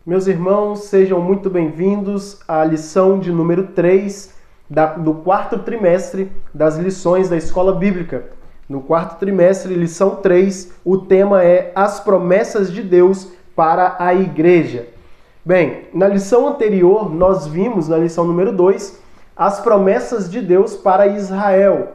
Meus irmãos, sejam muito bem-vindos à lição de número 3 do quarto trimestre das lições da Escola Bíblica. No quarto trimestre, lição 3, o tema é As Promessas de Deus para a Igreja. Bem, na lição anterior, nós vimos, na lição número 2, as promessas de Deus para Israel.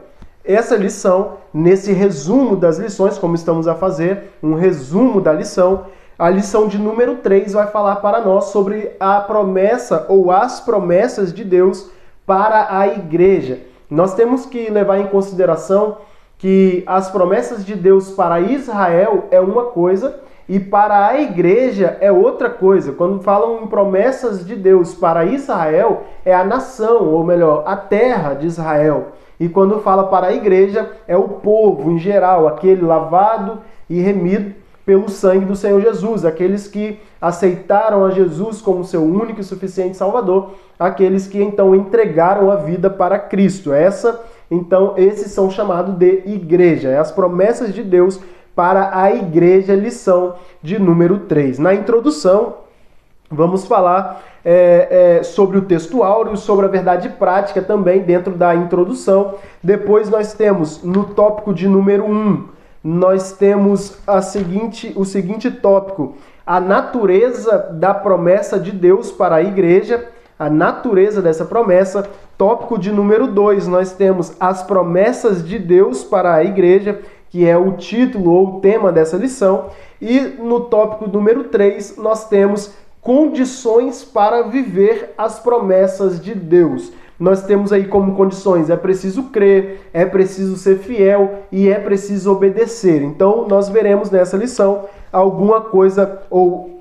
Essa lição, nesse resumo das lições, como estamos a fazer, um resumo da lição, a lição de número 3 vai falar para nós sobre a promessa ou as promessas de Deus para a igreja. Nós temos que levar em consideração que as promessas de Deus para Israel é uma coisa e para a igreja é outra coisa. Quando falam em promessas de Deus para Israel, é a nação, ou melhor, a terra de Israel. E quando fala para a igreja, é o povo em geral, aquele lavado e remido pelo sangue do Senhor Jesus, aqueles que aceitaram a Jesus como seu único e suficiente Salvador, aqueles que então entregaram a vida para Cristo. Esses são chamados de igreja. As promessas de Deus para a igreja, lição de número 3. Na introdução, vamos falar sobre o texto áureo, sobre a verdade prática também dentro da introdução. Depois nós temos no tópico de número 1, nós temos o seguinte tópico: a natureza da promessa de Deus para a igreja, a natureza dessa promessa. Tópico de número 2, nós temos as promessas de Deus para a igreja, que é o título ou o tema dessa lição. E no tópico número 3, nós temos condições para viver as promessas de Deus. Nós temos aí como condições: é preciso crer, é preciso ser fiel e é preciso obedecer. Então, nós veremos nessa lição alguma coisa ou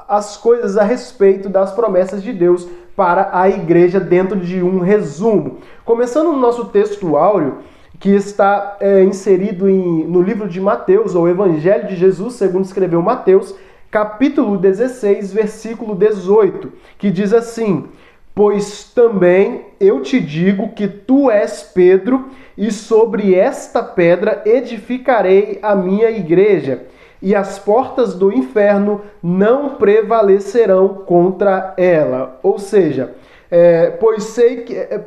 as coisas a respeito das promessas de Deus para a igreja dentro de um resumo. Começando no nosso texto áureo, que está inserido no livro de Mateus, ou Evangelho de Jesus, segundo escreveu Mateus, capítulo 16, versículo 18, que diz assim: pois também eu te digo que tu és Pedro, e sobre esta pedra edificarei a minha igreja, e as portas do inferno não prevalecerão contra ela. Ou seja,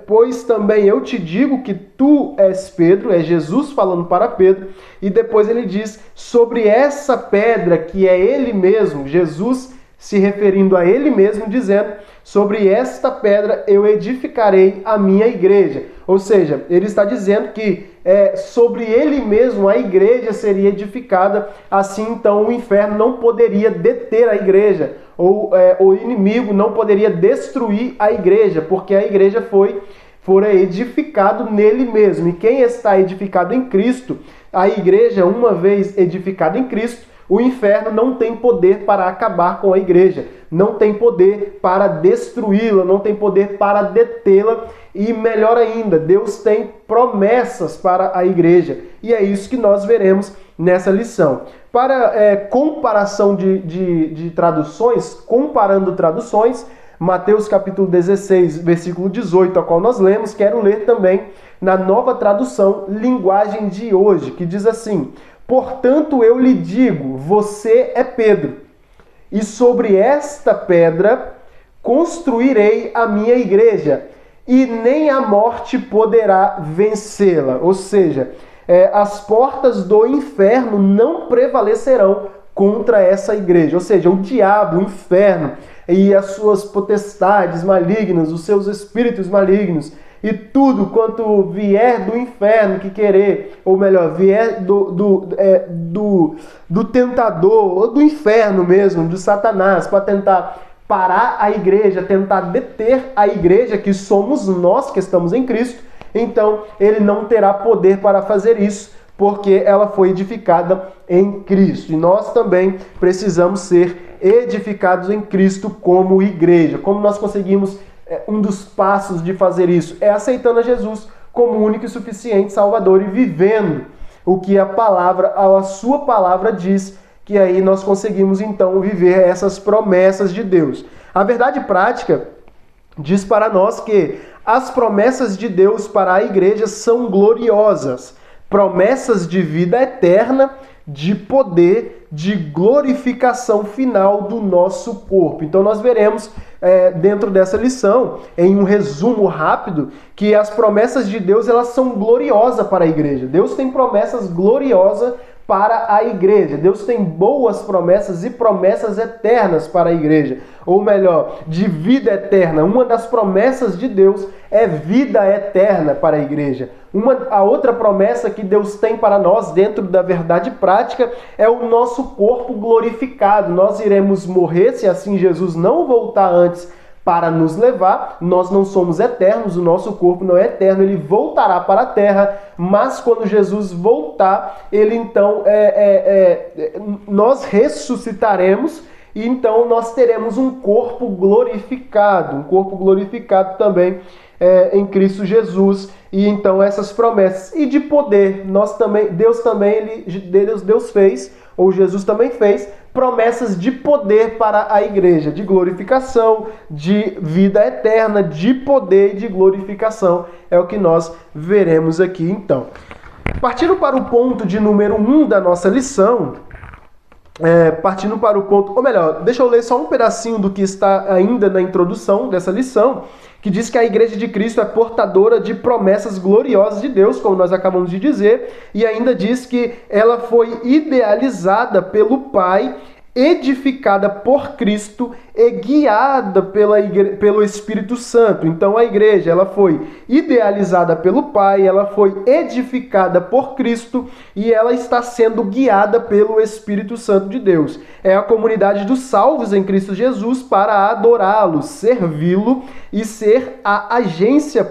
pois também eu te digo que tu és Pedro, é Jesus falando para Pedro, e depois ele diz sobre essa pedra, que é ele mesmo, Jesus se referindo a ele mesmo, dizendo: sobre esta pedra eu edificarei a minha igreja. Ou seja, ele está dizendo que sobre ele mesmo a igreja seria edificada, assim então o inferno não poderia deter a igreja, ou o inimigo não poderia destruir a igreja, porque a igreja fora edificado nele mesmo. E quem está edificado em Cristo, a igreja, uma vez edificada em Cristo, o inferno não tem poder para acabar com a igreja, não tem poder para destruí-la, não tem poder para detê-la. E melhor ainda, Deus tem promessas para a igreja. E é isso que nós veremos nessa lição. Para comparação de traduções, comparando traduções, Mateus capítulo 16, versículo 18, a qual nós lemos, quero ler também na Nova Tradução, linguagem de hoje, que diz assim: portanto eu lhe digo, você é Pedro, e sobre esta pedra construirei a minha igreja, e nem a morte poderá vencê-la. Ou seja, as portas do inferno não prevalecerão contra essa igreja. Ou seja, o diabo, o inferno e as suas potestades malignas, os seus espíritos malignos, e tudo quanto vier do inferno que querer, ou melhor, vier do tentador, ou do inferno mesmo, do Satanás, para tentar parar a igreja, tentar deter a igreja, que somos nós que estamos em Cristo, então ele não terá poder para fazer isso, porque ela foi edificada em Cristo. E nós também precisamos ser edificados em Cristo como igreja. Como nós conseguimos um dos passos de fazer isso? É aceitando a Jesus como único e suficiente Salvador e vivendo o que a sua palavra diz, que aí nós conseguimos então viver essas promessas de Deus. A verdade prática diz para nós que as promessas de Deus para a igreja são gloriosas, promessas de vida eterna, de poder, de glorificação final do nosso corpo. Então nós veremos dentro dessa lição, em um resumo rápido, que as promessas de Deus elas são gloriosas para a igreja. Deus tem promessas gloriosas para a igreja. Deus tem boas promessas e promessas eternas para a igreja. Ou melhor, de vida eterna. Uma das promessas de Deus é vida eterna para a igreja. A outra promessa que Deus tem para nós dentro da verdade prática é o nosso corpo glorificado. Nós iremos morrer se assim Jesus não voltar antes para nos levar. Nós não somos eternos, o nosso corpo não é eterno, ele voltará para a terra, mas quando Jesus voltar, ele então nós ressuscitaremos e então nós teremos um corpo glorificado também em Cristo Jesus. E então essas promessas e de poder, Deus fez, ou Jesus também fez, promessas de poder para a igreja, de glorificação, de vida eterna, de poder e de glorificação. É o que nós veremos aqui então. Partindo para o ponto de número 1 da nossa lição, deixa eu ler só um pedacinho do que está ainda na introdução dessa lição, que diz que a Igreja de Cristo é portadora de promessas gloriosas de Deus, como nós acabamos de dizer, e ainda diz que ela foi idealizada pelo Pai, edificada por Cristo e guiada pelo Espírito Santo. Então a igreja ela foi idealizada pelo Pai, ela foi edificada por Cristo e ela está sendo guiada pelo Espírito Santo de Deus. É a comunidade dos salvos em Cristo Jesus para adorá-lo, servi-lo e ser a agência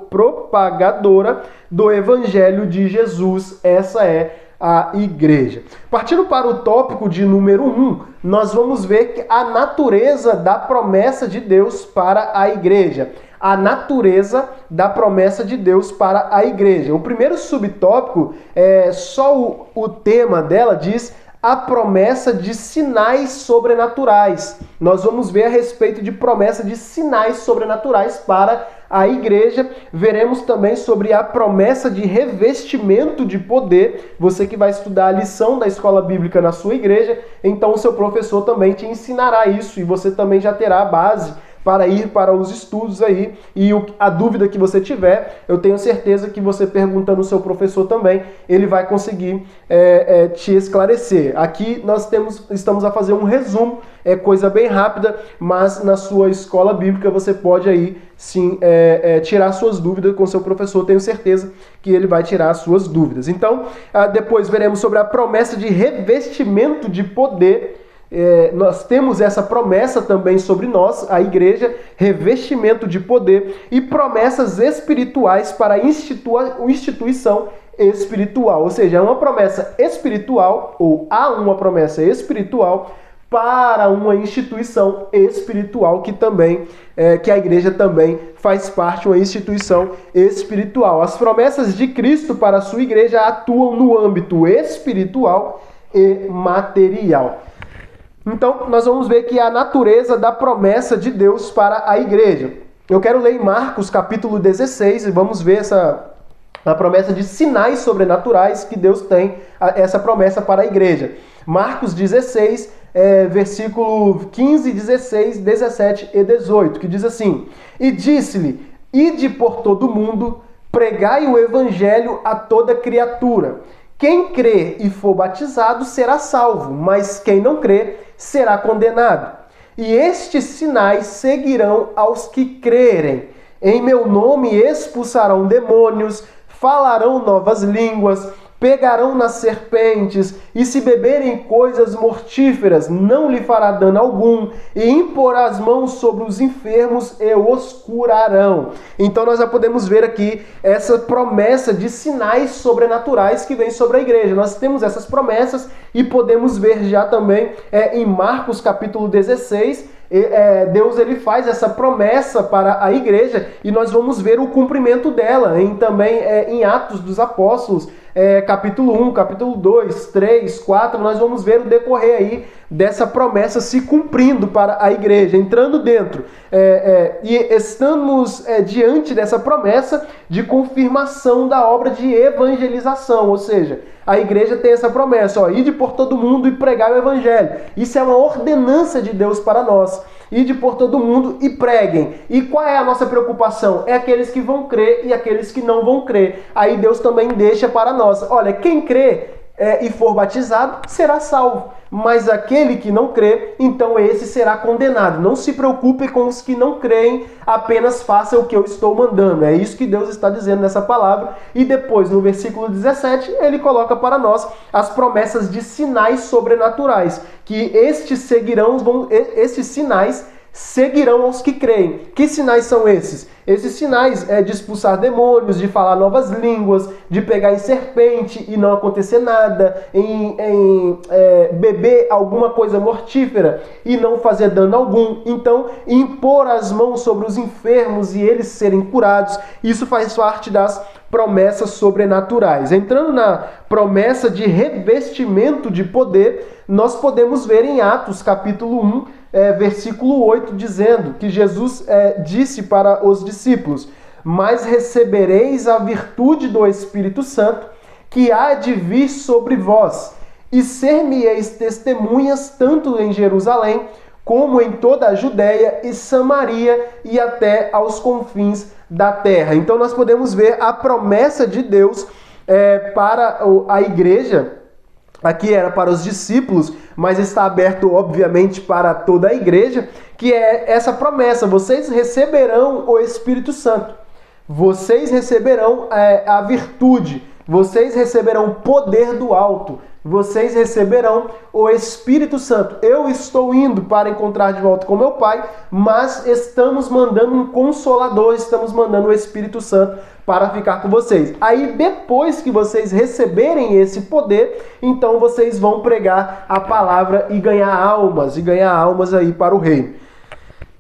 propagadora do Evangelho de Jesus. Essa é a igreja. Partindo para o tópico de número 1, nós vamos ver que a natureza da promessa de Deus para a igreja. A natureza da promessa de Deus para a igreja. O primeiro subtópico, só o tema dela diz a promessa de sinais sobrenaturais. Nós vamos ver a respeito de promessa de sinais sobrenaturais para a igreja. Veremos também sobre a promessa de revestimento de poder. Você que vai estudar a lição da escola bíblica na sua igreja, então o seu professor também te ensinará isso e você também já terá a base para ir para os estudos aí. E a dúvida que você tiver, eu tenho certeza que você perguntando ao seu professor também, ele vai conseguir te esclarecer. Aqui nós estamos a fazer um resumo, coisa bem rápida, mas na sua escola bíblica você pode aí sim tirar suas dúvidas com seu professor, tenho certeza que ele vai tirar as suas dúvidas. Então, depois veremos sobre a promessa de revestimento de poder. Nós temos essa promessa também sobre nós, a igreja, revestimento de poder e promessas espirituais para a instituição espiritual. Ou seja, é uma promessa espiritual, ou há uma promessa espiritual para uma instituição espiritual que também, que a igreja também faz parte, uma instituição espiritual. As promessas de Cristo para a sua igreja atuam no âmbito espiritual e material. Então, nós vamos ver que a natureza da promessa de Deus para a igreja. Eu quero ler em Marcos, capítulo 16, e vamos ver a promessa de sinais sobrenaturais que Deus tem, essa promessa para a igreja. Marcos 16, versículo 15, 16, 17 e 18, que diz assim: E disse-lhe, ide por todo o mundo, pregai o evangelho a toda criatura. Quem crer e for batizado será salvo, mas quem não crer será condenado. E estes sinais seguirão aos que crerem. Em meu nome expulsarão demônios, falarão novas línguas, pegarão nas serpentes, e se beberem coisas mortíferas, não lhe fará dano algum, e imporá as mãos sobre os enfermos e os curarão. Então nós já podemos ver aqui essa promessa de sinais sobrenaturais que vem sobre a igreja. Nós temos essas promessas e podemos ver já também em Marcos capítulo 16, Deus ele faz essa promessa para a igreja e nós vamos ver o cumprimento dela também em Atos dos Apóstolos, capítulo 1, capítulo 2, 3, 4, nós vamos ver o decorrer aí dessa promessa se cumprindo para a igreja, entrando dentro. E estamos diante dessa promessa de confirmação da obra de evangelização, ou seja, a igreja tem essa promessa, ó, ide por todo mundo e pregar o evangelho. Isso é uma ordenança de Deus para nós. Ide por todo mundo e preguem. E qual é a nossa preocupação? É aqueles que vão crer e aqueles que não vão crer. Aí Deus também deixa para nós. Olha, quem crê e for batizado será salvo. Mas aquele que não crê, então esse será condenado. Não se preocupe com os que não creem, apenas faça o que eu estou mandando. É isso que Deus está dizendo nessa palavra. E depois, no versículo 17, ele coloca para nós as promessas de sinais sobrenaturais, que estes sinais seguirão aos que creem. Que sinais são esses? Esses sinais é de expulsar demônios, de falar novas línguas, de pegar em serpente e não acontecer nada, em beber alguma coisa mortífera e não fazer dano algum. Então, impor as mãos sobre os enfermos e eles serem curados, isso faz parte das promessas sobrenaturais. Entrando na promessa de revestimento de poder, nós podemos ver em Atos capítulo 1, versículo 8, dizendo que Jesus disse para os discípulos: mas recebereis a virtude do Espírito Santo, que há de vir sobre vós, e ser-me-eis testemunhas tanto em Jerusalém, como em toda a Judéia e Samaria e até aos confins da terra. Então nós podemos ver a promessa de Deus para a igreja. Aqui era para os discípulos, mas está aberto, obviamente, para toda a igreja, que é essa promessa: vocês receberão o Espírito Santo, vocês receberão a virtude, vocês receberão o poder do alto, vocês receberão o Espírito Santo. Eu estou indo para encontrar de volta com meu Pai, mas estamos mandando um Consolador, estamos mandando o Espírito Santo para ficar com vocês. Aí depois que vocês receberem esse poder, então vocês vão pregar a palavra e ganhar almas aí para o reino.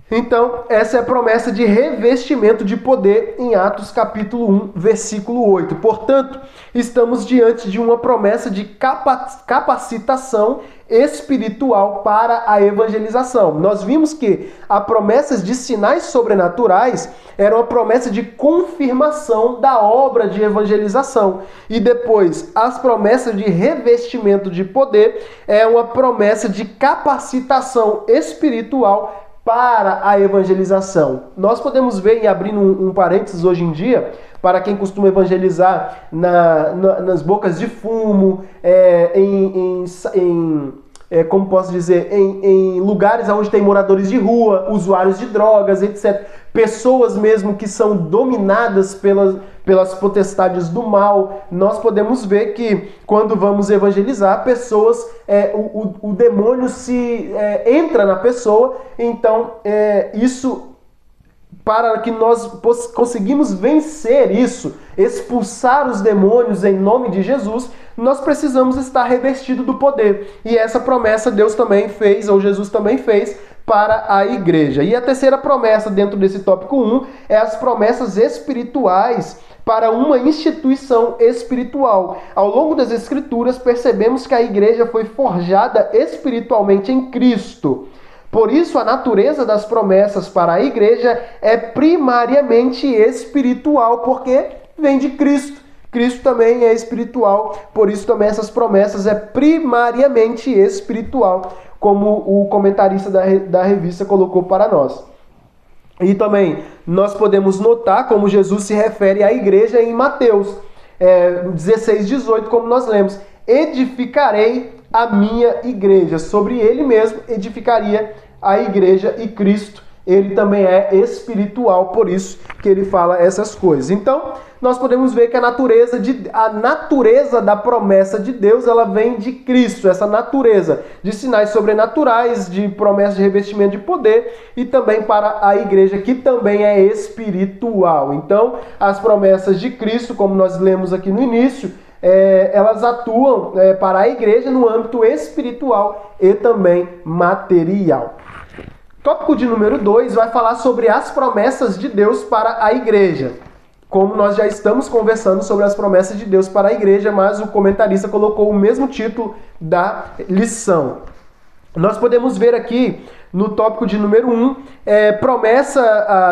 Então, essa é a promessa de revestimento de poder em Atos capítulo 1, versículo 8. Portanto, estamos diante de uma promessa de capacitação espiritual para a evangelização. Nós vimos que a promessa de sinais sobrenaturais era uma promessa de confirmação da obra de evangelização. E depois, as promessas de revestimento de poder é uma promessa de capacitação espiritual para a evangelização. Nós podemos ver, e abrindo um parênteses hoje em dia, para quem costuma evangelizar nas bocas de fumo, como posso dizer, em lugares onde tem moradores de rua, usuários de drogas, etc. Pessoas mesmo que são dominadas pelas potestades do mal. Nós podemos ver que quando vamos evangelizar, pessoas, o demônio entra na pessoa. Então, isso, para que nós conseguimos vencer isso, expulsar os demônios em nome de Jesus, nós precisamos estar revestidos do poder. E essa promessa Deus também fez, ou Jesus também fez, para a igreja. E a terceira promessa dentro desse tópico 1 é as promessas espirituais para uma instituição espiritual. Ao longo das Escrituras, percebemos que a igreja foi forjada espiritualmente em Cristo. Por isso, a natureza das promessas para a igreja é primariamente espiritual, porque vem de Cristo. Cristo também é espiritual, por isso também essas promessas é primariamente espiritual, como o comentarista da revista colocou para nós. E também nós podemos notar como Jesus se refere à igreja em Mateus 16:18, como nós lemos: edificarei a minha igreja. Sobre ele mesmo edificaria a igreja, e Cristo, ele também é espiritual, por isso que ele fala essas coisas. Então, nós podemos ver que a natureza da promessa de Deus, ela vem de Cristo, essa natureza de sinais sobrenaturais, de promessa de revestimento de poder, e também para a igreja, que também é espiritual. Então, as promessas de Cristo, como nós lemos aqui no início, elas atuam para a igreja no âmbito espiritual e também material. Tópico de número 2 vai falar sobre as promessas de Deus para a igreja. Como nós já estamos conversando sobre as promessas de Deus para a igreja, mas o comentarista colocou o mesmo título da lição. Nós podemos ver aqui no tópico de número 1,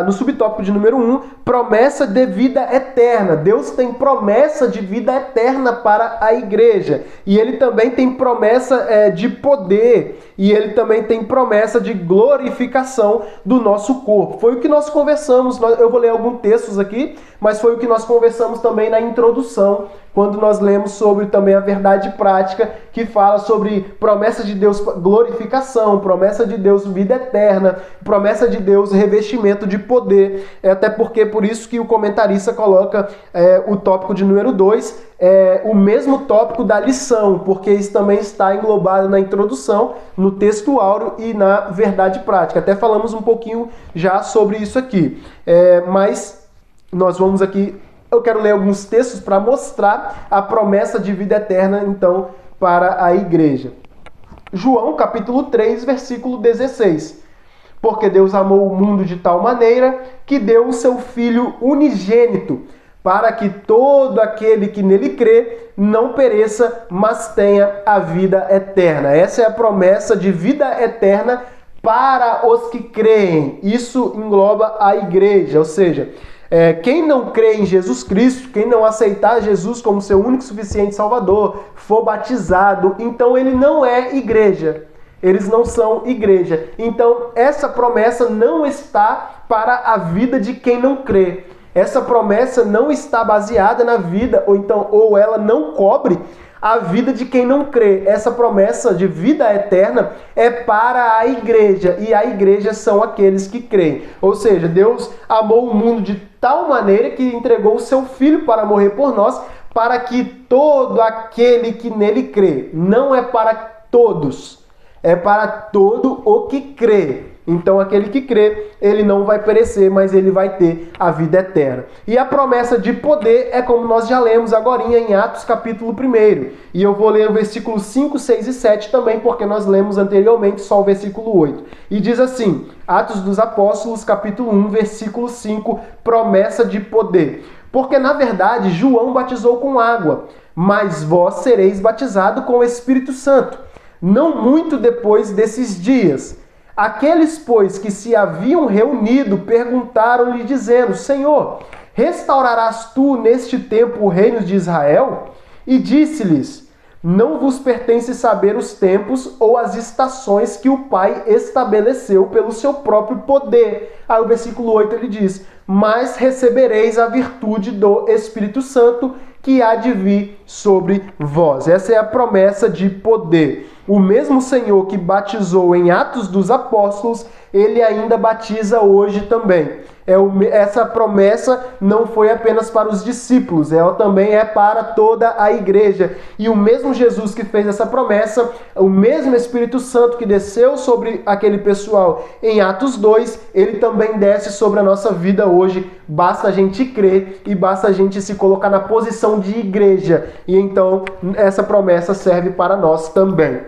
no subtópico de número 1, promessa de vida eterna. Deus tem promessa de vida eterna para a igreja. E ele também tem promessa de poder. E ele também tem promessa de glorificação do nosso corpo. Foi o que nós conversamos. Eu vou ler alguns textos aqui, mas foi o que nós conversamos também na introdução, quando nós lemos sobre também a verdade prática, que fala sobre promessa de Deus glorificação, promessa de Deus vida eterna, promessa de Deus revestimento de poder. Até porque por isso que o comentarista coloca o tópico de número 2, o mesmo tópico da lição, porque isso também está englobado na introdução, no texto áureo e na verdade prática. Até falamos um pouquinho já sobre isso aqui. Mas nós vamos aqui... Eu quero ler alguns textos para mostrar a promessa de vida eterna, então, para a igreja. João, capítulo 3, versículo 16. Porque Deus amou o mundo de tal maneira que deu o seu Filho unigênito, para que todo aquele que nele crê não pereça, mas tenha a vida eterna. Essa é a promessa de vida eterna para os que creem. Isso engloba a igreja, ou seja... quem não crê em Jesus Cristo, quem não aceitar Jesus como seu único e suficiente Salvador, for batizado, então ele não é igreja. Eles não são igreja. Então, essa promessa não está para a vida de quem não crê. Essa promessa não está baseada na vida, ou ela não cobre a vida de quem não crê. Essa promessa de vida eterna é para a igreja, e a igreja são aqueles que creem. Ou seja, Deus amou o mundo de tal maneira que entregou o seu Filho para morrer por nós, para que todo aquele que nele crê, não é para todos, é para todo o que crê. Então aquele que crê, ele não vai perecer, mas ele vai ter a vida eterna. E a promessa de poder é como nós já lemos agorinha em Atos capítulo 1. E eu vou ler o versículo 5, 6 e 7 também, porque nós lemos anteriormente só o versículo 8. E diz assim, Atos dos Apóstolos capítulo 1, versículo 5, promessa de poder. Porque na verdade João batizou com água, mas vós sereis batizado com o Espírito Santo, não muito depois desses dias. Aqueles, pois, que se haviam reunido, perguntaram-lhe, dizendo, Senhor, restaurarás tu neste tempo o reino de Israel? E disse-lhes, não vos pertence saber os tempos ou as estações que o Pai estabeleceu pelo seu próprio poder. Aí o versículo 8 ele diz, mas recebereis a virtude do Espírito Santo que há de vir sobre vós. Essa é a promessa de poder. O mesmo Senhor que batizou em Atos dos Apóstolos, ele ainda batiza hoje também. Essa promessa não foi apenas para os discípulos, ela também é para toda a igreja. E o mesmo Jesus que fez essa promessa, o mesmo Espírito Santo que desceu sobre aquele pessoal em Atos 2, ele também desce sobre a nossa vida hoje. Basta a gente crer e basta a gente se colocar na posição de igreja. E então essa promessa serve para nós também.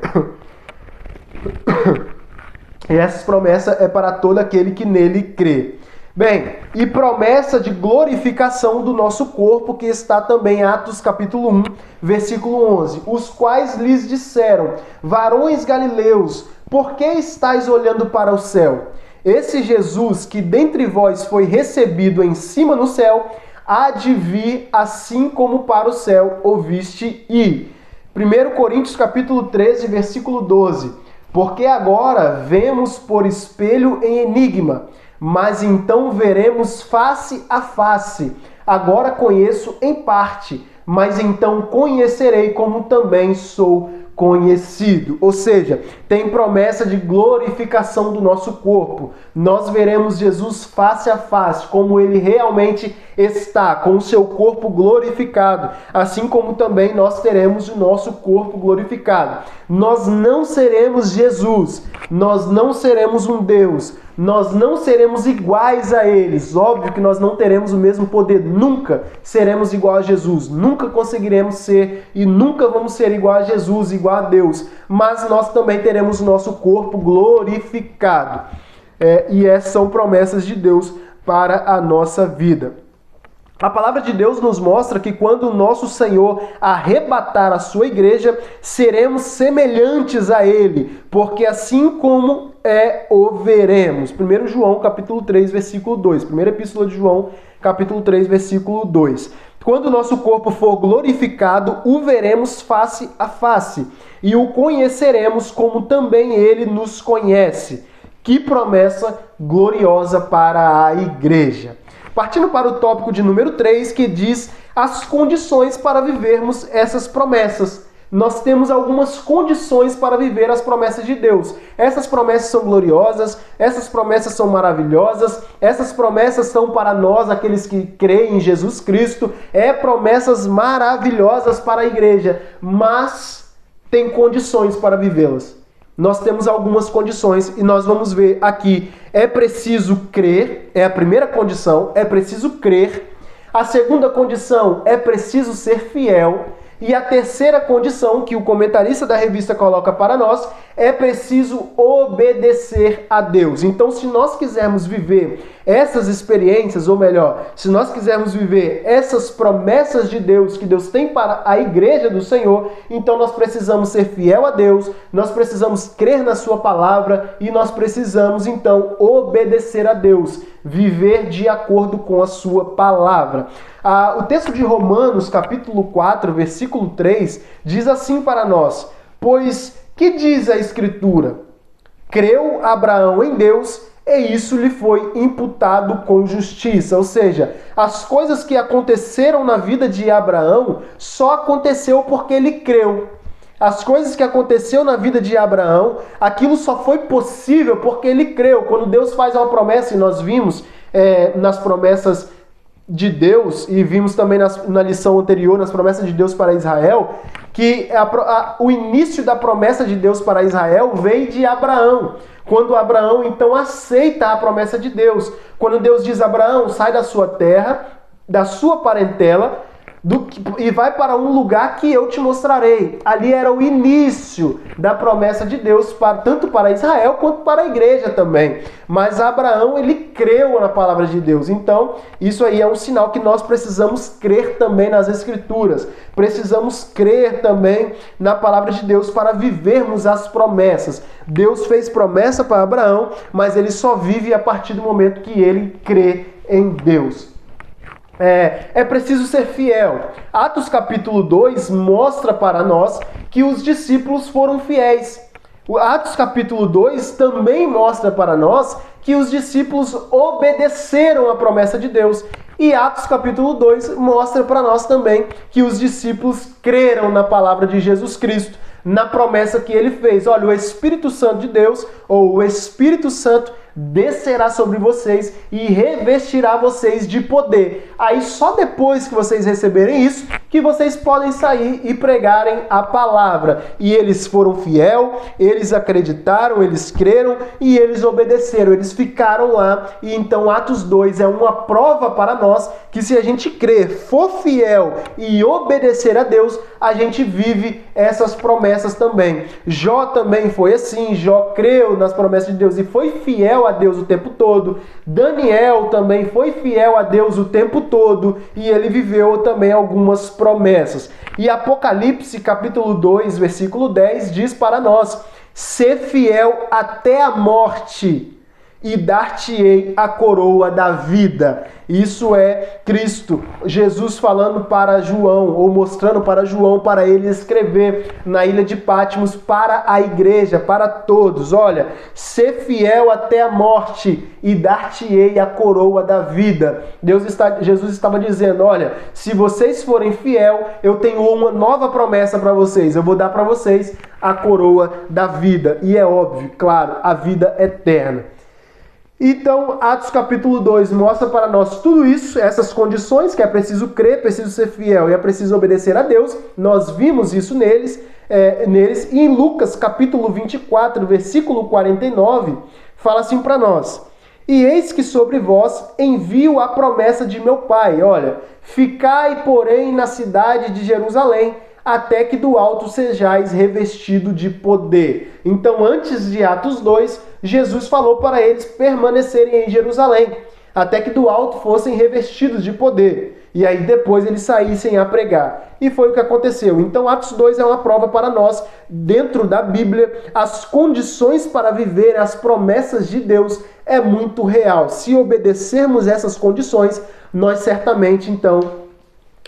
E essa promessa é para todo aquele que nele crê. Bem, e promessa de glorificação do nosso corpo, que está também em Atos capítulo 1, versículo 11. Os quais lhes disseram, varões galileus, por que estáis olhando para o céu? Esse Jesus que dentre vós foi recebido em cima no céu, há de vir assim como para o céu ouviste ir. 1 Coríntios capítulo 13, versículo 12. Porque agora vemos por espelho em enigma, mas então veremos face a face. Agora conheço em parte, mas então conhecerei como também sou conhecido. Ou seja, tem promessa de glorificação do nosso corpo. Nós veremos Jesus face a face, como ele realmente está, com o seu corpo glorificado, assim como também nós teremos o nosso corpo glorificado. Nós não seremos Jesus, nós não seremos um Deus, nós não seremos iguais a eles. Óbvio que nós não teremos o mesmo poder, nunca seremos igual a Jesus, nunca conseguiremos ser e nunca vamos ser igual a Jesus, igual a Deus, mas nós também teremos o nosso corpo glorificado. E essas são promessas de Deus para a nossa vida. A palavra de Deus nos mostra que quando o nosso Senhor arrebatar a sua igreja, seremos semelhantes a Ele, porque assim como é o veremos. 1 João, capítulo 3, versículo 2. Primeira epístola de João, capítulo 3, versículo 2. Quando o nosso corpo for glorificado, o veremos face a face, e o conheceremos como também ele nos conhece. Que promessa gloriosa para a igreja. Partindo para o tópico de número 3, que diz as condições para vivermos essas promessas. Nós temos algumas condições para viver as promessas de Deus. Essas promessas são gloriosas, essas promessas são maravilhosas, essas promessas são para nós, aqueles que creem em Jesus Cristo, promessas maravilhosas para a igreja, mas tem condições para vivê-las. Nós temos algumas condições e nós vamos ver aqui. É preciso crer, é a primeira condição, é preciso crer. A segunda condição, é preciso ser fiel. E a terceira condição, que o comentarista da revista coloca para nós, é preciso obedecer a Deus. Então, se nós quisermos viver essas experiências, ou melhor, se nós quisermos viver essas promessas de Deus que Deus tem para a igreja do Senhor, então nós precisamos ser fiel a Deus, nós precisamos crer na sua palavra e nós precisamos, então, obedecer a Deus, viver de acordo com a sua palavra. O texto de Romanos, capítulo 4, versículo 3, diz assim para nós: pois que diz a Escritura? Creu Abraão em Deus e isso lhe foi imputado com justiça. Ou seja, as coisas que aconteceram na vida de Abraão só aconteceu porque ele creu. As coisas que aconteceu na vida de Abraão, aquilo só foi possível porque ele creu. Quando Deus faz uma promessa, e nós vimos nas promessas de Deus, e vimos também na lição anterior, nas promessas de Deus para Israel, que o início da promessa de Deus para Israel veio de Abraão. Quando Abraão, então, aceita a promessa de Deus. Quando Deus diz: Abraão, sai da sua terra, da sua parentela, e vai para um lugar que eu te mostrarei. Ali era o início da promessa de Deus, tanto para Israel quanto para a igreja também. Mas Abraão, ele creu na palavra de Deus. Então, isso aí é um sinal que nós precisamos crer também nas Escrituras. Precisamos crer também na palavra de Deus para vivermos as promessas. Deus fez promessa para Abraão, mas ele só vive a partir do momento que ele crê em Deus. É preciso ser fiel. Atos capítulo 2 mostra para nós que os discípulos foram fiéis. O Atos capítulo 2 também mostra para nós que os discípulos obedeceram a promessa de Deus. E Atos capítulo 2 mostra para nós também que os discípulos creram na palavra de Jesus Cristo, na promessa que ele fez. Olha, o Espírito Santo de Deus, ou o Espírito Santo, descerá sobre vocês e revestirá vocês de poder. Aí só depois que vocês receberem isso, que vocês podem sair e pregarem a palavra. E eles foram fiel, eles acreditaram, eles creram e eles obedeceram, eles ficaram lá. E então Atos 2 é uma prova para nós que se a gente crer, for fiel e obedecer a Deus, a gente vive essas promessas também. Jó também foi assim, Jó creu nas promessas de Deus e foi fiel a Deus o tempo todo. Daniel também foi fiel a Deus o tempo todo e ele viveu também algumas promessas. E Apocalipse capítulo 2, versículo 10 diz para nós: ser fiel até a morte e dar-te-ei a coroa da vida. Isso é Cristo, Jesus falando para João, ou mostrando para João, para ele escrever na ilha de Patmos para a igreja, para todos. Olha, ser fiel até a morte e dar-te-ei a coroa da vida. Jesus estava dizendo: olha, se vocês forem fiel, eu tenho uma nova promessa para vocês. Eu vou dar para vocês a coroa da vida. E é óbvio, claro, a vida eterna. Então, Atos capítulo 2 mostra para nós tudo isso, essas condições, que é preciso crer, preciso ser fiel e é preciso obedecer a Deus. Nós vimos isso neles. E em Lucas capítulo 24, versículo 49, fala assim para nós: e eis que sobre vós envio a promessa de meu Pai. Olha, ficai, porém, na cidade de Jerusalém, até que do alto sejais revestido de poder. Então, antes de Atos 2, Jesus falou para eles permanecerem em Jerusalém. até que do alto fossem revestidos de poder, e aí depois eles saíssem a pregar. E foi o que aconteceu. Então Atos 2 é uma prova para nós, dentro da Bíblia, as condições para viver as promessas de Deus é muito real. Se obedecermos essas condições, nós certamente, então,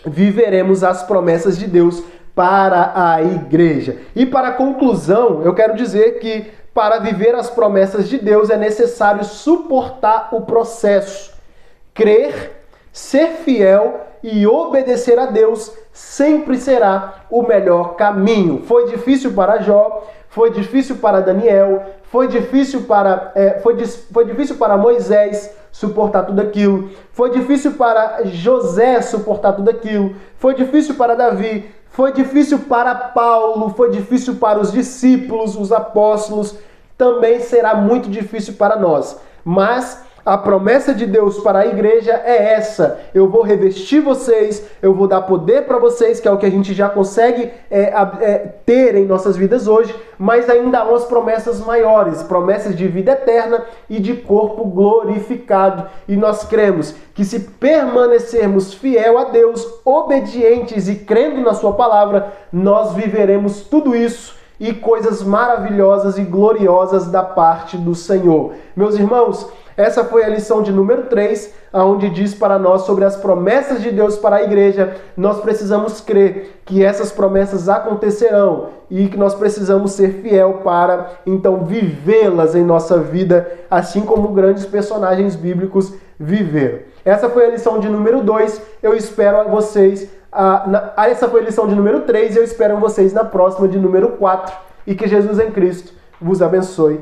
viveremos as promessas de Deus para a igreja. E para conclusão, eu quero dizer que para viver as promessas de Deus é necessário suportar o processo. Crer, ser fiel e obedecer a Deus sempre será o melhor caminho. Foi difícil para Jó, foi difícil para Daniel, foi difícil para Moisés suportar tudo aquilo, foi difícil para José suportar tudo aquilo, foi difícil para Davi, foi difícil para Paulo, foi difícil para os discípulos, os apóstolos, também será muito difícil para nós. Mas a promessa de Deus para a igreja é essa: eu vou revestir vocês, eu vou dar poder para vocês, que é o que a gente já consegue ter em nossas vidas hoje, mas ainda há umas promessas maiores, promessas de vida eterna e de corpo glorificado. E nós cremos que se permanecermos fiel a Deus, obedientes e crendo na sua palavra, nós viveremos tudo isso e coisas maravilhosas e gloriosas da parte do Senhor. Meus irmãos, essa foi a lição de número 3, onde diz para nós sobre as promessas de Deus para a igreja. Nós precisamos crer que essas promessas acontecerão e que nós precisamos ser fiel para, então, vivê-las em nossa vida, assim como grandes personagens bíblicos viveram. Essa foi a lição de número 2. Eu espero vocês... essa foi a lição de número 3 e eu espero vocês na próxima de número 4. E que Jesus em Cristo vos abençoe.